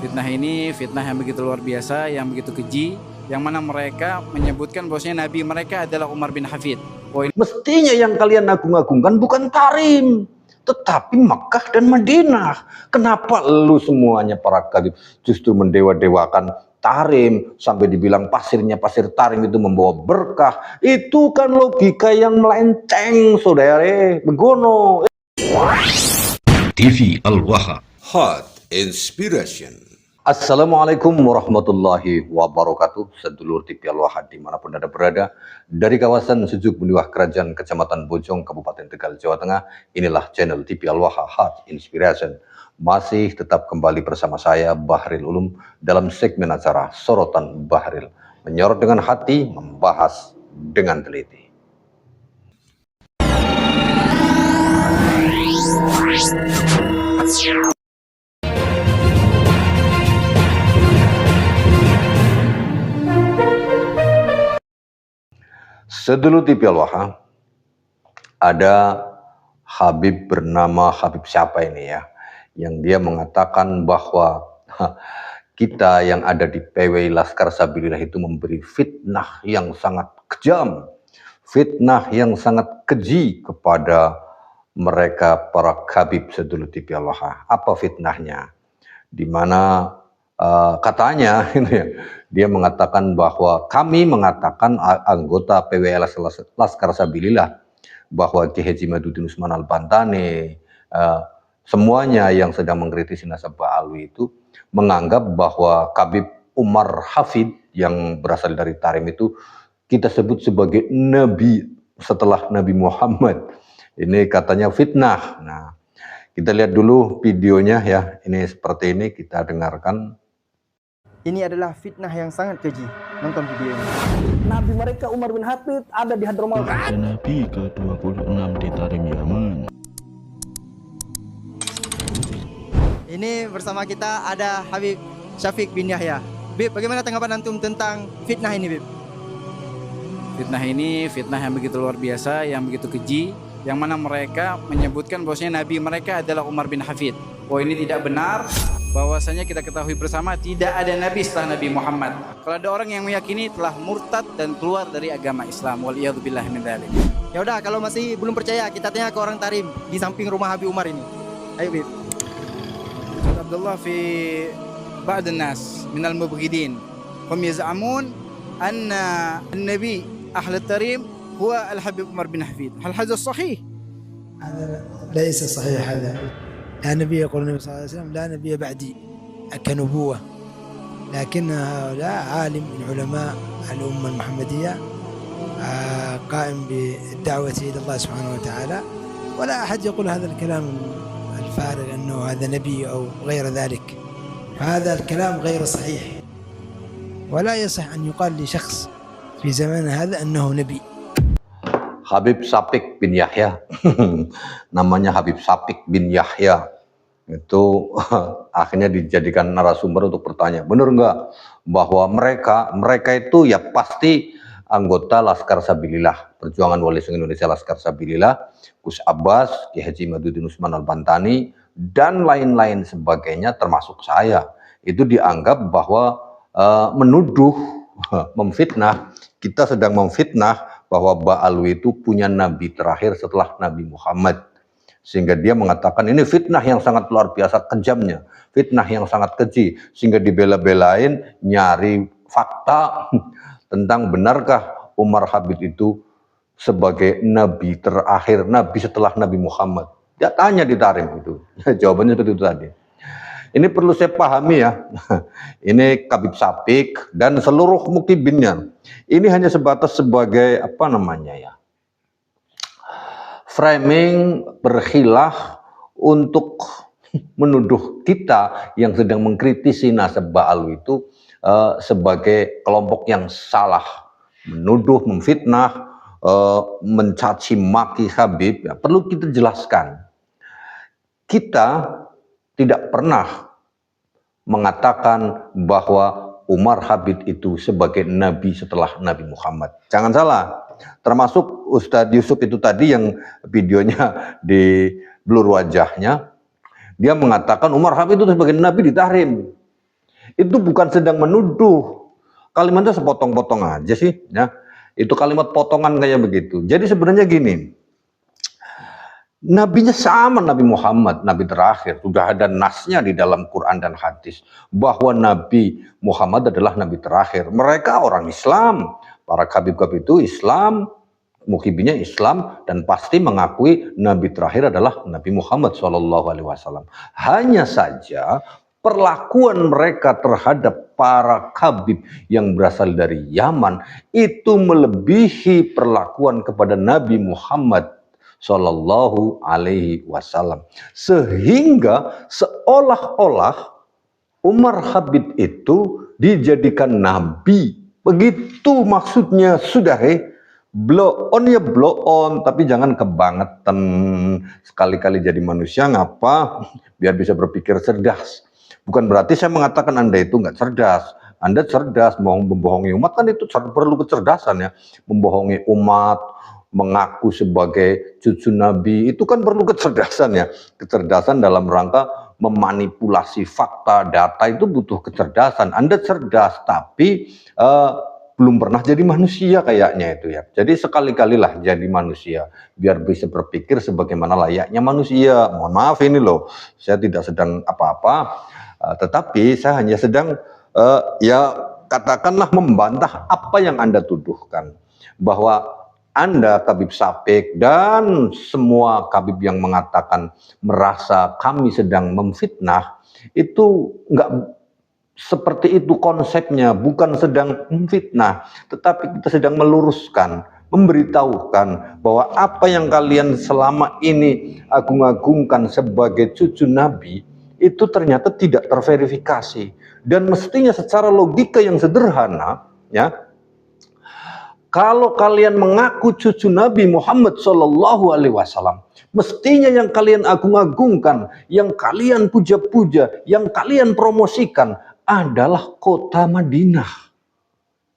Fitnah ini fitnah yang begitu luar biasa, yang begitu keji, yang mana mereka menyebutkan bahwasanya Nabi mereka adalah Umar bin Hafid. Mestinya yang kalian agung-agungkan bukan Tarim, tetapi Makkah dan Madinah. Kenapa lu semuanya para kadib justru mendewa-dewakan Tarim, sampai dibilang pasirnya pasir Tarim itu membawa berkah? Itu kan logika yang melenceng, saudara. Begono. TV Al-Waha Hot Inspiration. Assalamualaikum warahmatullahi wabarakatuh. Sedulur TV Al-Waha dimanapun Anda berada, dari kawasan Sejuk Benduah Kerajaan Kecamatan Bojong Kabupaten Tegal Jawa Tengah, inilah channel TV Al-Waha Hot Inspiration. Masih tetap kembali bersama saya Bahril Ulum dalam segmen acara Sorotan Bahril, menyorot dengan hati, membahas dengan teliti. Sedulur TV Al-Waha, ada Habib bernama Habib siapa ini ya, yang dia mengatakan bahwa kita yang ada di PWI Laskar Sabilillah itu memberi fitnah yang sangat kejam, fitnah yang sangat keji kepada mereka para Habib. Sedulur TV Al-Waha, apa fitnahnya? Dimana katanya dia mengatakan bahwa kami mengatakan anggota PWI Laskar Sabilillah bahwa Kiai Haji Maduddin Usman Al-Bantani, semuanya yang sedang mengkritisi nasabah alwi itu menganggap bahwa Habib Umar Hafid yang berasal dari Tarim itu kita sebut sebagai nabi setelah Nabi Muhammad. Ini katanya fitnah. Nah, kita lihat dulu videonya ya. Ini seperti ini, kita dengarkan. Ini adalah fitnah yang sangat keji. Nonton video ini. Nabi mereka Umar bin Hafid ada di Hadramaut. Dan Nabi ke-26 di Tarim Yaman. Ini bersama kita ada Habib Syafiq bin Yahya. Bib, bagaimana tanggapan antum tentang fitnah ini, Bib? Fitnah ini fitnah yang begitu luar biasa, yang begitu keji, yang mana mereka menyebutkan bahwasanya Nabi mereka adalah Umar bin Hafid. Oh, ini tidak benar. Bahwasanya kita ketahui bersama tidak ada Nabi setelah Nabi Muhammad. Kalau ada orang yang meyakini telah murtad dan keluar dari agama Islam. Waliyadzubillah min dzalik. Ya udah, kalau masih belum percaya, kita tanya ke orang Tarim di samping rumah Habib Umar ini. Ayo, Bib. Abdullah fi ba'd an-nas min al-mubghidin hum yaz'amun anna an-nabi ahli at-tarim huwa al-habib Umar bin Hafid. Hal hadha sahih? هذا ليس صحيح. هذا لا نبي، يقول النبي صلى الله عليه وسلم لا نبي بعدي كنبوة، لكن هؤلاء عالم من علماء الأمة المحمدية قائم بالدعوة إلى الله سبحانه وتعالى، ولا أحد يقول هذا الكلام الفارغ أنه هذا نبي أو غير ذلك. هذا الكلام غير صحيح، ولا يصح أن يقال لشخص في زماننا هذا أنه نبي. Habib Syafiq bin Yahya, namanya Habib Syafiq bin Yahya, itu akhirnya dijadikan narasumber untuk bertanya, benar nggak bahwa mereka itu ya pasti anggota Laskar Sabilillah, Perjuangan Wali Songo Indonesia Laskar Sabilillah, Gus Abbas, Kiai Haji Maduddin Usman Al-Bantani, dan lain-lain sebagainya, termasuk saya. Itu dianggap bahwa menuduh, memfitnah, kita sedang memfitnah bahwa Ba'alwi itu punya nabi terakhir setelah Nabi Muhammad. Sehingga dia mengatakan ini fitnah yang sangat luar biasa kejamnya, fitnah yang sangat keji, sehingga dibela-belain nyari fakta tentang benarkah Umar Hafid itu sebagai nabi terakhir, nabi setelah Nabi Muhammad. Dia tanya di Tarim itu. Jawabannya seperti itu tadi. Ini perlu saya pahami ya. Ini Habib Syafiq dan seluruh mukibinnya. Ini hanya sebatas sebagai apa namanya ya, framing berkhilah untuk menuduh kita yang sedang mengkritisi nasab Ba'alwi itu sebagai kelompok yang salah, menuduh, memfitnah, mencaci maki Habib. Ya, perlu kita jelaskan. Kita tidak pernah mengatakan bahwa Umar Hafid itu sebagai nabi setelah Nabi Muhammad. Jangan salah, termasuk Ustadz Yusuf itu tadi yang videonya di blur wajahnya, dia mengatakan Umar Hafid itu sebagai nabi di Tahrim. Itu bukan sedang menuduh. Kalimatnya sepotong-potong aja sih, ya. Itu kalimat potongan kayak begitu. Jadi sebenarnya gini, nabinya sama Nabi Muhammad, nabi terakhir. Sudah ada nasnya di dalam Quran dan hadis bahwa Nabi Muhammad adalah nabi terakhir. Mereka orang Islam, para kabib-kabib itu Islam, mukibinya Islam, dan pasti mengakui nabi terakhir adalah Nabi Muhammad SAW. Hanya saja perlakuan mereka terhadap para kabib yang berasal dari Yaman itu melebihi perlakuan kepada Nabi Muhammad Sallallahu Alaihi Wasallam, sehingga seolah-olah Umar Habib itu dijadikan nabi. Begitu maksudnya, saudara. Blow on ya blow on, tapi jangan kebangetan. Sekali-kali jadi manusia ngapa? Biar bisa berpikir cerdas. Bukan berarti saya mengatakan Anda itu nggak cerdas. Anda cerdas, mau membohongi umat kan itu perlu kecerdasan ya. Membohongi umat, mengaku sebagai cucu Nabi, itu kan perlu kecerdasan ya. Kecerdasan dalam rangka memanipulasi fakta, data itu butuh kecerdasan. Anda cerdas, tapi belum pernah jadi manusia kayaknya itu ya. Jadi sekali-kalilah jadi manusia biar bisa berpikir sebagaimana layaknya manusia. Mohon maaf ini loh, saya tidak sedang apa-apa, tetapi saya hanya sedang ya katakanlah membantah apa yang Anda tuduhkan, bahwa Anda Kabib Sapik dan semua kabib yang mengatakan merasa kami sedang memfitnah, itu enggak seperti itu konsepnya, bukan sedang memfitnah, tetapi kita sedang meluruskan, memberitahukan bahwa apa yang kalian selama ini agung-agungkan sebagai cucu Nabi itu ternyata tidak terverifikasi. Dan mestinya secara logika yang sederhana, ya, kalau kalian mengaku cucu Nabi Muhammad SAW, mestinya yang kalian agung-agungkan, yang kalian puja-puja, yang kalian promosikan adalah kota Madinah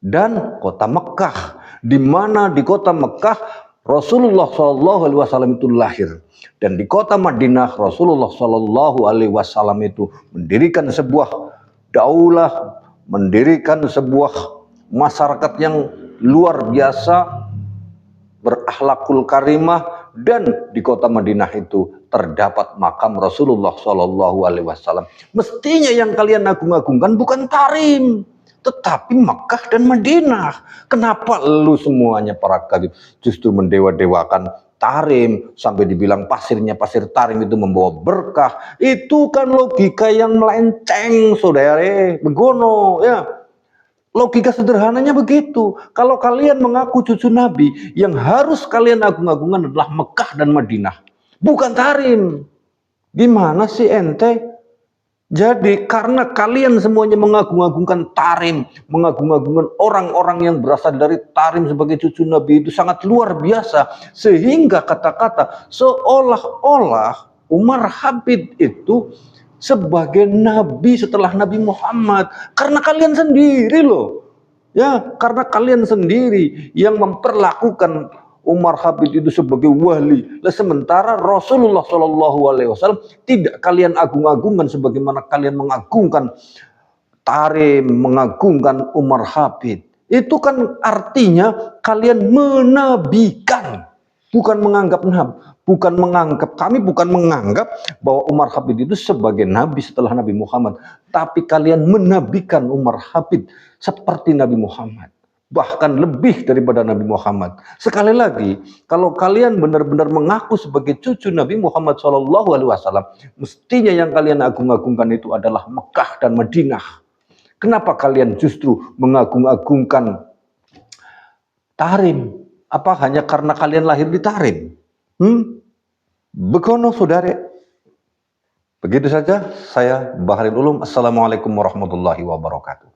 dan kota Mekah, di mana di kota Mekah Rasulullah SAW itu lahir, dan di kota Madinah Rasulullah SAW itu mendirikan sebuah daulah, mendirikan sebuah masyarakat yang luar biasa, berakhlakul karimah, dan di kota Madinah itu terdapat makam Rasulullah SAW. Mestinya yang kalian agung-agungkan bukan Tarim, tetapi Makkah dan Madinah. Kenapa lu semuanya para kabib justru mendewa-dewakan Tarim, sampai dibilang pasirnya pasir Tarim itu membawa berkah? Itu kan logika yang melenceng, saudara. Begono ya. Logika sederhananya begitu. Kalau kalian mengaku cucu Nabi, yang harus kalian agung-agungkan adalah Mekah dan Madinah, bukan Tarim. Gimana sih ente? Jadi karena kalian semuanya mengagung-agungkan Tarim, mengagung-agungkan orang-orang yang berasal dari Tarim sebagai cucu Nabi, itu sangat luar biasa. Sehingga kata-kata seolah-olah Umar Habib itu sebagai nabi setelah Nabi Muhammad, karena kalian sendiri loh ya, karena kalian sendiri yang memperlakukan Umar Habib itu sebagai wali, sementara Rasulullah SAW tidak kalian agung-agungkan sebagaimana kalian mengagungkan Tarim, mengagungkan Umar Habib. Itu kan artinya kalian menabikan, bukan menganggap kami bukan menganggap bahwa Umar Habib itu sebagai nabi setelah Nabi Muhammad, tapi kalian menabikan Umar Habib seperti Nabi Muhammad, bahkan lebih daripada Nabi Muhammad. Sekali lagi, kalau kalian benar-benar mengaku sebagai cucu Nabi Muhammad SAW, mestinya yang kalian agung-agungkan itu adalah Mekah dan Madinah. Kenapa kalian justru mengagung-agungkan Tarim? Apa hanya karena kalian lahir di Tarim? Begono saudara. Begitu saja, saya Baharil Ulum. Assalamualaikum warahmatullahi wabarakatuh.